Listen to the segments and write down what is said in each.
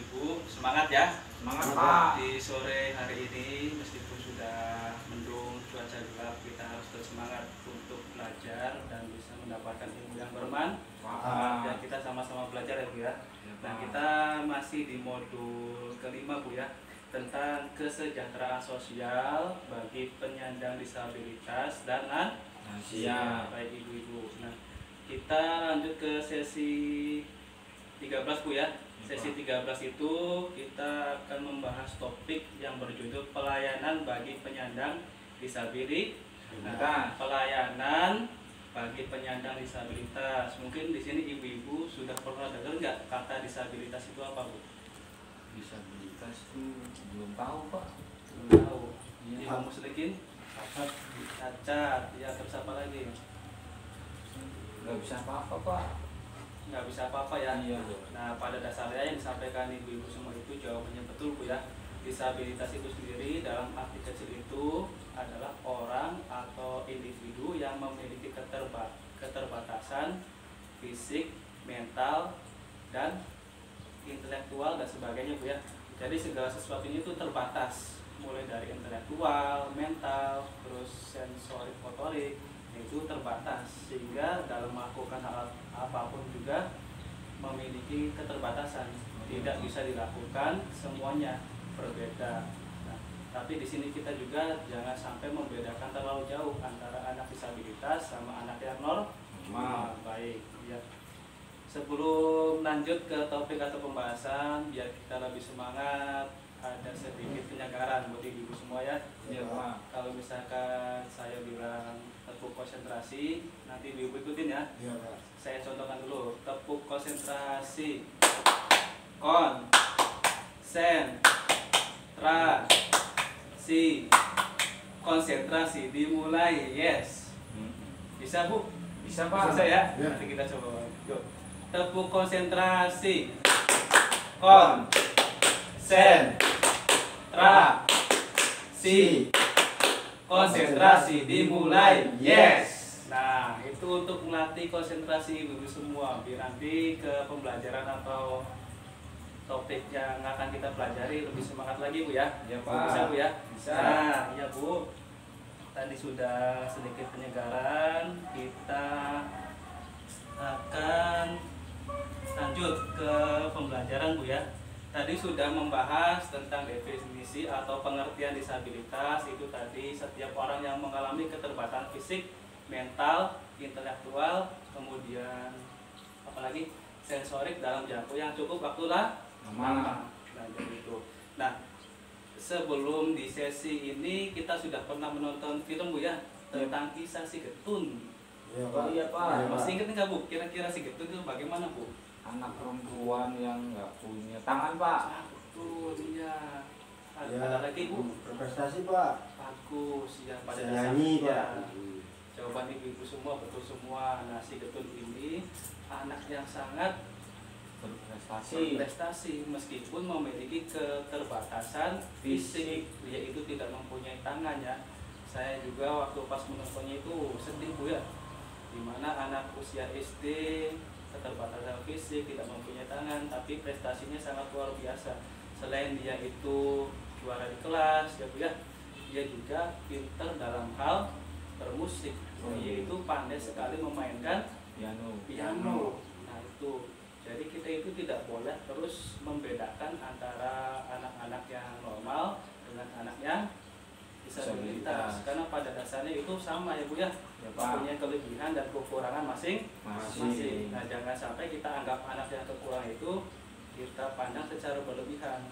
ibu-ibu, semangat ya. Semangat Pak. Di sore hari ini meskipun sudah mendung, cuaca gelap, kita harus terus semangat untuk belajar dan bisa mendapatkan ilmu yang bermanfaat. Dan kita sama-sama belajar ya Bu ya. Nah, kita masih di modul kelima Bu ya, tentang kesejahteraan sosial bagi penyandang disabilitas dan lansia. Baik ibu-ibu. Nah, kita lanjut ke sesi 13 Bu ya. Sesi 13 itu kita akan membahas topik yang berjudul pelayanan bagi penyandang disabilitas. Nah, pelayanan bagi penyandang disabilitas. Mungkin di sini ibu-ibu sudah pernah dengar nggak kata disabilitas itu apa Bu? Disabilitas itu belum tahu Pak. Belum tahu. Ibu Muslikin? Cacat. Ya, terus apa lagi? Nggak bisa apa-apa Pak. Nggak bisa apa-apa ya. Iya. Nah, pada dasarnya yang disampaikan ibu-ibu semua itu jawabannya betul Bu ya. Disabilitas itu sendiri dalam arti kecil itu adalah orang atau individu yang memiliki keterbatasan fisik, mental, dan intelektual dan sebagainya Bu ya. Jadi segala sesuatunya itu terbatas, mulai dari intelektual, mental, terus sensorik, motorik itu terbatas, sehingga dalam melakukan hal apapun juga memiliki keterbatasan, tidak bisa dilakukan semuanya, berbeda. Nah, tapi di sini kita juga jangan sampai membedakan terlalu jauh antara anak disabilitas sama anak yang normal. Baik ya. Sebelum lanjut ke topik atau pembahasan, biar kita lebih semangat, ada sedikit penyegaran buat ibu semua ya. Iya Pak. Kalau misalkan saya bilang tepuk konsentrasi, nanti ibu ikutin ya. Iya Pak. Saya contohkan dulu. Tepuk konsentrasi. Konsentrasi dimulai. Yes. Bisa Bu? Bisa Pak. Bisa ya? Ya. Nanti kita coba. Yuk. Tepuk konsentrasi. Konsentrasi dimulai. Yes. Nah, itu untuk melatih konsentrasi ibu-ibu semua biar nanti ke pembelajaran atau topik yang akan kita pelajari lebih semangat lagi Bu ya. Iya Pak. Bisa Bu ya? Bisa. Nah, ya Bu. Tadi sudah sedikit penyegaran, kita akan lanjut ke pembelajaran Bu ya. Tadi sudah membahas tentang definisi atau pengertian disabilitas. Itu tadi setiap orang yang mengalami keterbatasan fisik, mental, intelektual, kemudian apalagi sensorik dalam jangka yang cukup waktu lama. Nah, jadi itu. Nah, sebelum di sesi ini kita sudah pernah menonton film Bu ya, tentang kisah si Getun. Iya Oh, Pak. iya Pak. Masih ingat nggak Bu? Kira-kira si Getun itu bagaimana Bu? Anak perempuan yang nggak punya tangan Pak. Ah, betul, iya. Ya, Ada lagi Bu? berprestasi Pak. Bagus, ya pada Bisa dasarnya. nyanyi Ya. Pak. Jawaban ibu-ibu semua betul semua. Nah, si Getun ini anak yang sangat berprestasi meskipun memiliki keterbatasan fisik, yaitu tidak mempunyai tangan ya. Saya juga waktu pas menontonnya itu sedih Bu ya, dimana anak usia SD keterbatasan fisik, tidak mempunyai tangan, tapi prestasinya sangat luar biasa. Selain dia itu juara di kelas ya Bu ya, dia juga pintar dalam hal bermusik, yaitu pandai sekali memainkan piano. Nah itu, jadi kita itu tidak boleh terus membedakan antara anak-anak yang normal dengan anak yang disabilitas, karena pada dasarnya itu sama ya Bu ya, punya kelebihan dan kekurangan masing-masing. Nah, jangan sampai kita anggap anak yang kekurangan itu kita pandang secara berlebihan,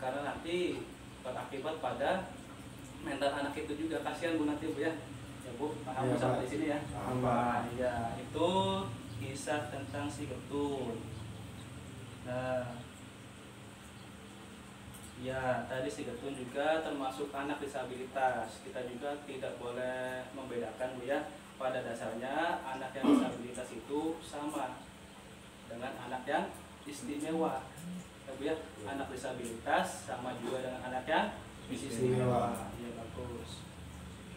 karena nanti berakibat pada mental anak itu juga. Kasihan Bu nanti Bu ya. Ya Bu, paham Ya, sampai Pak. di sini ya? Paham, Pak. Ya, itu kisah tentang si Getun. Nah, ya, tadi si Getun juga termasuk anak disabilitas. Kita juga tidak boleh membedakan Bu ya. Pada dasarnya anak yang disabilitas itu sama dengan anak yang istimewa. Ya Bu ya, anak disabilitas sama juga dengan anak yang istimewa. Ya bagus.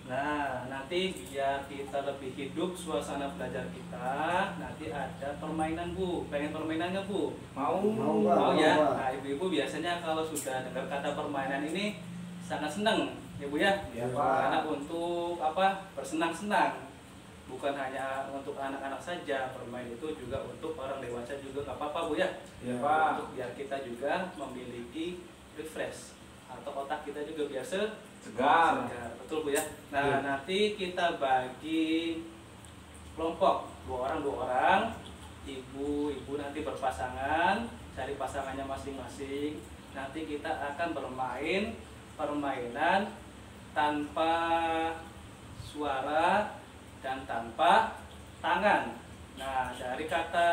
Nah, nanti biar kita lebih hidup suasana belajar kita, nanti ada permainan Bu. Pengen permainan nggak Bu? Mau. Pak. Mau ya? Pak. Nah, ibu-ibu biasanya kalau sudah dengar kata permainan ini sangat senang, ya Bu ya? Ya, Pak. Karena untuk apa? Bersenang-senang. Bukan hanya untuk anak-anak saja, bermain itu juga untuk orang dewasa juga nggak apa-apa Bu ya? Ya, Pak. Untuk biar kita juga memiliki refresh atau otak kita juga biasa Segar. betul Bu ya. Nah, nanti kita bagi kelompok dua orang, ibu nanti berpasangan, cari pasangannya masing-masing. Nanti kita akan bermain permainan tanpa suara dan tanpa tangan. Nah, dari kata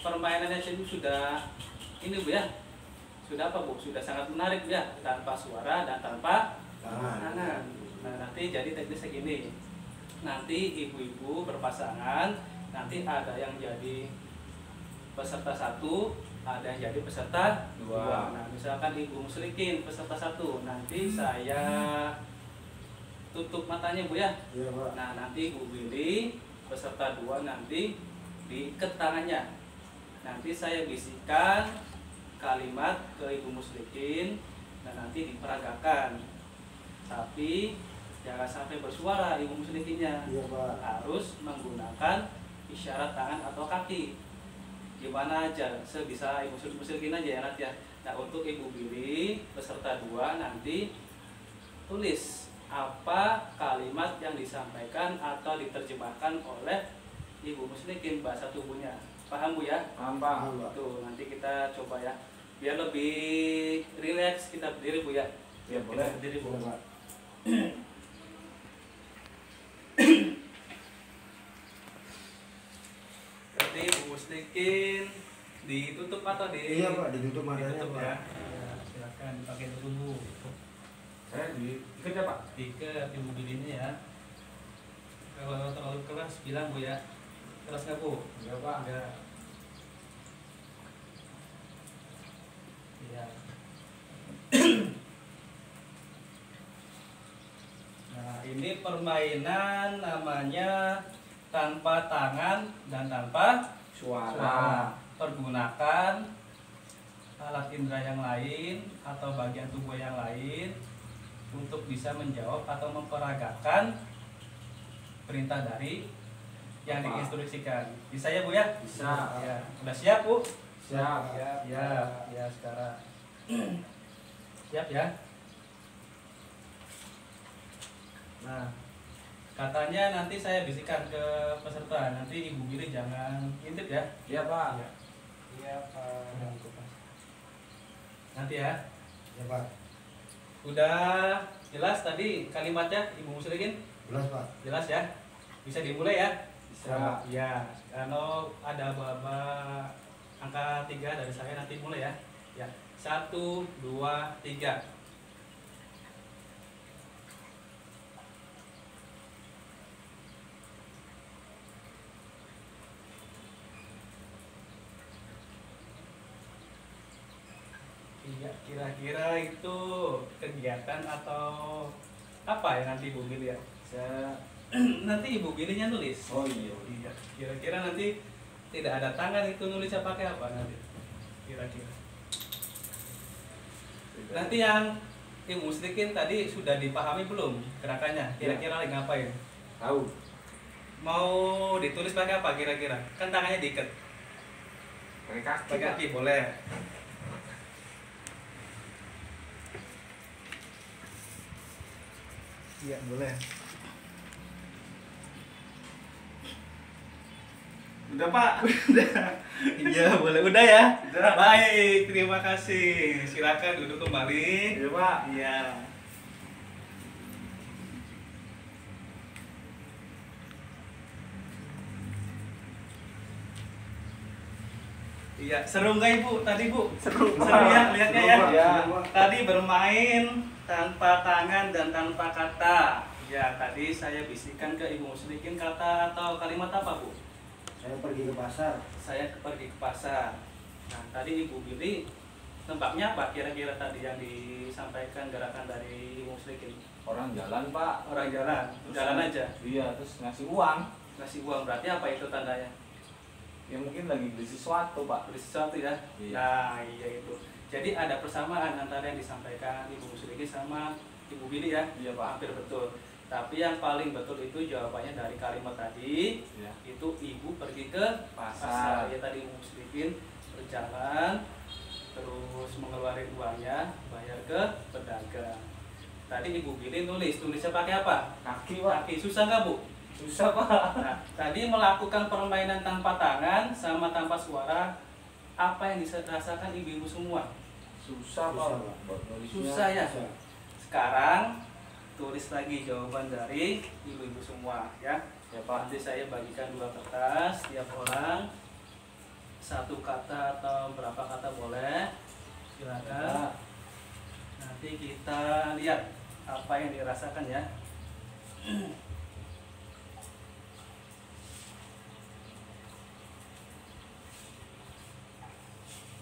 permainannya itu sudah ini Bu ya. Sudah apa Bu? Sudah sangat menarik Bu ya, tanpa suara dan tanpa tangan. Nah, nanti jadi teknisnya gini. Nanti ibu-ibu berpasangan, nanti ada yang jadi peserta 1, ada yang jadi peserta 2. Nah, misalkan ibu muslikin peserta 1, nanti saya tutup matanya Bu ya. Iya Pak. Nah, nanti ibu pilih peserta 2 nanti diikat tangannya. Nanti saya bisikan kalimat ke ibu muslikin dan nanti diperagakan. Tapi jangan sampai bersuara ibu muslikinnya. Iya Pak. Harus menggunakan isyarat tangan atau kaki. Gimana aja, sebisa ibu muslikin aja ya Nat ya. Nah, untuk ibu pilih peserta 2 nanti tulis apa kalimat yang disampaikan atau diterjemahkan oleh ibu muslikin bahasa tubuhnya. Paham Bu ya? Paham. Paham, Pak. Tuh, nanti kita coba ya. Biar lebih rileks kita berdiri Bu ya. Ya, boleh. Kita berdiri Bu. Iya Pak. Nanti Bu muslikin ditutup atau di Iya Pak, ditutup matanya ditutup Pak. ya. Ya, silakan dipakai dulu. Saya diikat ya Pak. Tiga ibu bilinnya ya. Kalau terlalu keras bilang Bu ya. Keras nggak Bu? Enggak Pak. Enggak. Iya. Nah, ini permainan namanya tanpa tangan dan tanpa Suara. Pergunakan alat indera yang lain atau bagian tubuh yang lain untuk bisa menjawab atau memperagakan perintah dari yang Apa? diinstruksikan. Bisa ya Bu ya? Bisa. Ya. Udah siap Bu? Siap. Ya, ya sekarang. Siap ya? Nah, katanya nanti saya bisikan ke peserta. Nanti Ibu Billy jangan ngintip ya. Iya Pak. Iya. Iya Pak. Nanti ya. Iya Pak. Udah jelas tadi kalimatnya Ibu Muslikin? Jelas Pak. Jelas ya? Bisa dimulai ya? Bisa. Ya. Kalau ada baba angka 3 dari saya nanti mulai ya. Ya. 1, 2, 3. Iya, kira-kira itu kegiatan atau apa ya nanti Ibu Billy ya? Saya nanti Ibu Billy-nya nulis. Oh iya. Iya, kira-kira nanti tidak ada tangan itu nulisnya pakai apa nanti? Kira-kira. Nanti yang Ibu muslikin tadi sudah dipahami belum gerakannya? Kira-kira lagi ngapain? Tahu. Mau ditulis pakai apa kira-kira? Kan tangannya diikat. Pakai kaki. Pakai Pak. kaki boleh. Iya, boleh. Udah Pak, udah. Iya boleh, udah ya. Udah. Baik, terima kasih. Silakan duduk kembali. Iya Pak. Iya. Iya, seru nggak Ibu tadi Bu? Seru, Pak. Seru ya, lihatnya ya. Seru, Pak. Ya. Seru, Pak. Tadi bermain tanpa tangan dan tanpa kata. Ya, tadi saya bisikan ke Ibu Muslikin kata atau kalimat apa Bu? Saya pergi ke pasar. Saya pergi ke pasar. Nah, tadi Ibu Billy Tempatnya apa kira-kira tadi yang disampaikan gerakan dari Ibu Muslikin? Orang jalan pak. Orang jalan, Terus jalan aja. Iya, terus ngasih uang. Ngasih uang berarti apa itu tandanya? Ya mungkin lagi beli sesuatu pak. Beli sesuatu ya. Iya. Nah iya itu. Jadi ada persamaan antara yang disampaikan Ibu Muslikin sama Ibu Billy ya. Iya pak. Hampir betul. Tapi yang paling betul itu jawabannya dari kalimat tadi. Iya. Itu ibu pergi ke Pasar. Ya tadi Ibu Muslikin berjalan terus mengeluarkan uangnya bayar ke pedagang. Tadi Ibu Billy tulisnya pakai apa? Kaki pak. Kaki. Susah nggak Bu? Susah pak. Nah, tadi melakukan permainan tanpa tangan sama tanpa suara, apa yang dirasakan ibu-ibu semua? Susah Susah, pak. Pak. Buat nulisnya. Susah ya. Susah. Sekarang tulis lagi jawaban dari ibu-ibu semua ya. Ya pak. Nanti saya bagikan 2 kertas tiap orang, 1 kata atau berapa kata boleh. Silakan. Nanti kita lihat apa yang dirasakan ya.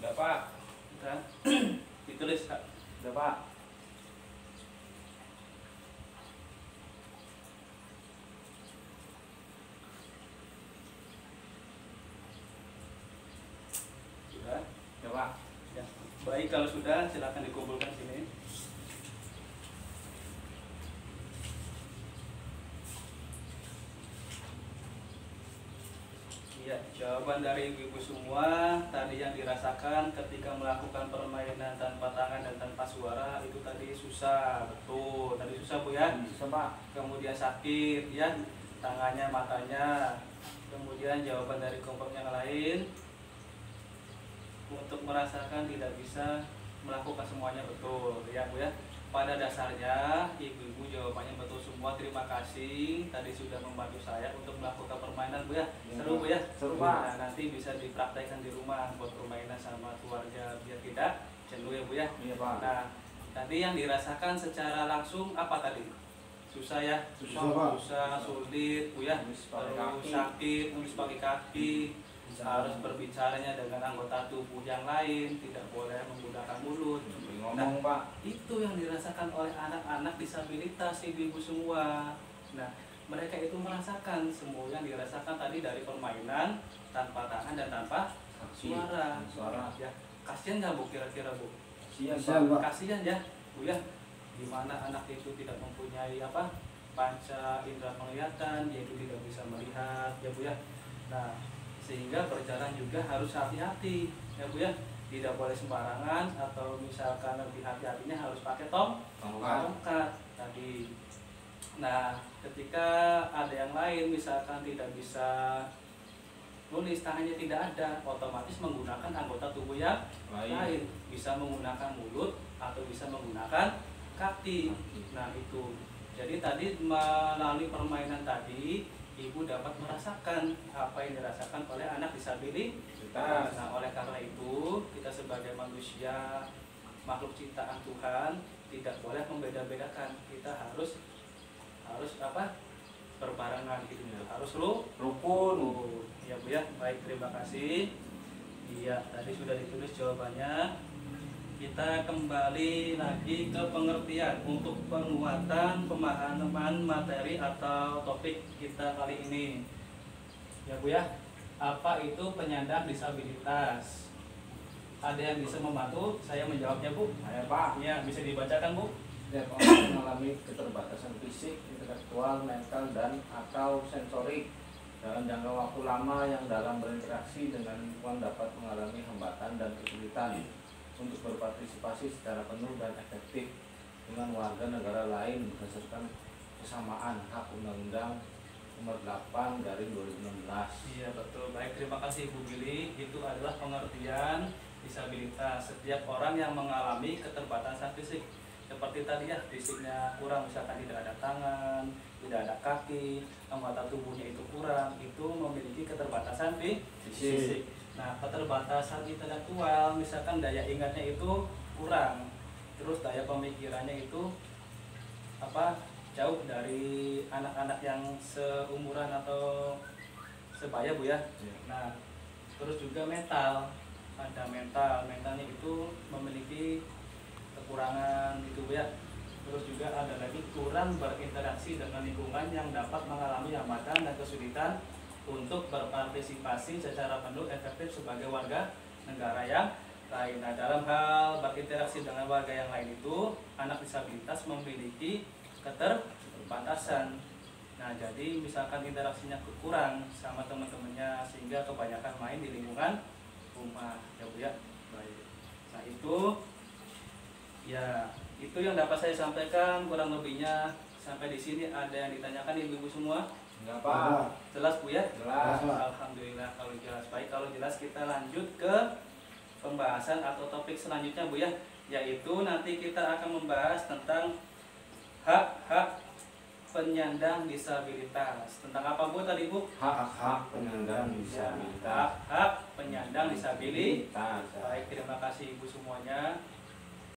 Udah pak. Kita ditulis Kak. Udah pak. Sudah. Ya pak. Ya. Baik kalau sudah silakan dikumpulkan sini. Iya, jawaban dari ibu-ibu semua tadi yang dirasakan ketika melakukan permainan tanpa tangan dan tanpa suara itu tadi susah, betul. Tadi susah Bu ya. Susah pak. Kemudian sakit ya, tangannya, matanya. Kemudian jawaban dari kelompok yang lain untuk merasakan tidak bisa melakukan semuanya, betul ya Bu ya. Pada dasarnya ibu-ibu jawabannya betul semua. Terima kasih tadi sudah membantu saya untuk melakukan permainan Bu ya. Seru Bu ya. Seru pak. Nah, nanti bisa dipraktekkan di rumah buat permainan sama keluarga biar tidak jenuh ya Bu ya. Iya pak. Nah, tadi yang dirasakan secara langsung apa tadi? Susah ya? Susah, Pak. Susah, sulit Bu ya. Nulis pakai Terus kaki. sakit, nulis pakai kaki. Harus berbicaranya dengan anggota tubuh yang lain, tidak boleh menggunakan mulut. Ngomong pak. Itu yang dirasakan oleh anak-anak disabilitas, ibu-ibu semua. Nah, mereka itu merasakan semua yang dirasakan tadi dari permainan tanpa tangan dan tanpa suara. Suara. Ya, kasihan nggak Bu kira-kira Bu? Siap Kasihan, pak. Pak. Kasihan ya Bu ya, dimana anak itu tidak mempunyai apa panca indera penglihatan, dia itu tidak bisa melihat ya Bu ya. Nah, sehingga berjalan juga harus hati-hati ya Bu ya, tidak boleh sembarangan, atau misalkan lebih hati-hatinya harus pakai tongkat tadi. Nah, ketika ada yang lain misalkan tidak bisa nulis, tangannya tidak ada, otomatis menggunakan anggota tubuh yang lain, bisa menggunakan mulut atau bisa menggunakan kaki. Nah itu, jadi tadi melalui permainan tadi ibu dapat merasakan apa yang dirasakan oleh anak disabilitas. Nah oleh karena itu kita sebagai manusia, makhluk ciptaan Tuhan, tidak boleh membeda-bedakan. Kita harus apa, berbarengan gitu, harus Rukun. Ya Bu ya. Baik, terima kasih. Iya, tadi sudah ditulis jawabannya. Kita kembali lagi ke pengertian untuk penguatan pemahaman materi atau topik kita kali ini. Ya Bu ya, apa itu penyandang disabilitas? Ada yang bisa membantu saya menjawabnya Bu? Saya pak. Ya, bisa dibacakan Bu? Setiap orang mengalami keterbatasan fisik, intelektual, mental, dan atau sensorik dalam jangka waktu lama yang dalam berinteraksi dengan lingkungan dapat mengalami hambatan dan kesulitan untuk berpartisipasi secara penuh dan efektif dengan warga negara lain berdasarkan kesamaan hak Undang-Undang Nomor 8 Garing 2016. Iya betul. Baik, terima kasih Bu Billy. Itu adalah pengertian disabilitas. Setiap orang yang mengalami keterbatasan fisik, seperti tadi ya, fisiknya kurang, misalkan tidak ada tangan, tidak ada kaki, anggota tubuhnya itu kurang, itu memiliki keterbatasan fisik. Nah, keterbatasan intelektual, misalkan daya ingatnya itu kurang, terus daya pemikirannya itu apa, jauh dari anak-anak yang seumuran atau sebaya Bu ya. Nah, terus juga mental, ada mentalnya itu memiliki kekurangan gitu Bu ya. Terus juga ada lagi kurang berinteraksi dengan lingkungan yang dapat mengalami hambatan dan kesulitan untuk berpartisipasi secara penuh efektif sebagai warga negara yang lain. Nah, dalam hal berinteraksi dengan warga yang lain itu, anak disabilitas memiliki keterbatasan. Nah, jadi misalkan interaksinya kurang sama teman-temannya sehingga kebanyakan main di lingkungan rumah, ya Bu ya. Baik. Nah, itu yang dapat saya sampaikan, kurang lebihnya sampai di sini ada yang ditanyakan ibu-ibu semua? Enggak Pak. Jelas Bu ya? Jelas. Alhamdulillah kalau jelas. Baik, kalau jelas kita lanjut ke pembahasan atau topik selanjutnya Bu ya, yaitu nanti kita akan membahas tentang hak-hak penyandang disabilitas. Tentang apa Bu tadi Bu? Hak-hak penyandang disabilitas. Hak-hak penyandang disabilitas. Baik, terima kasih Ibu semuanya.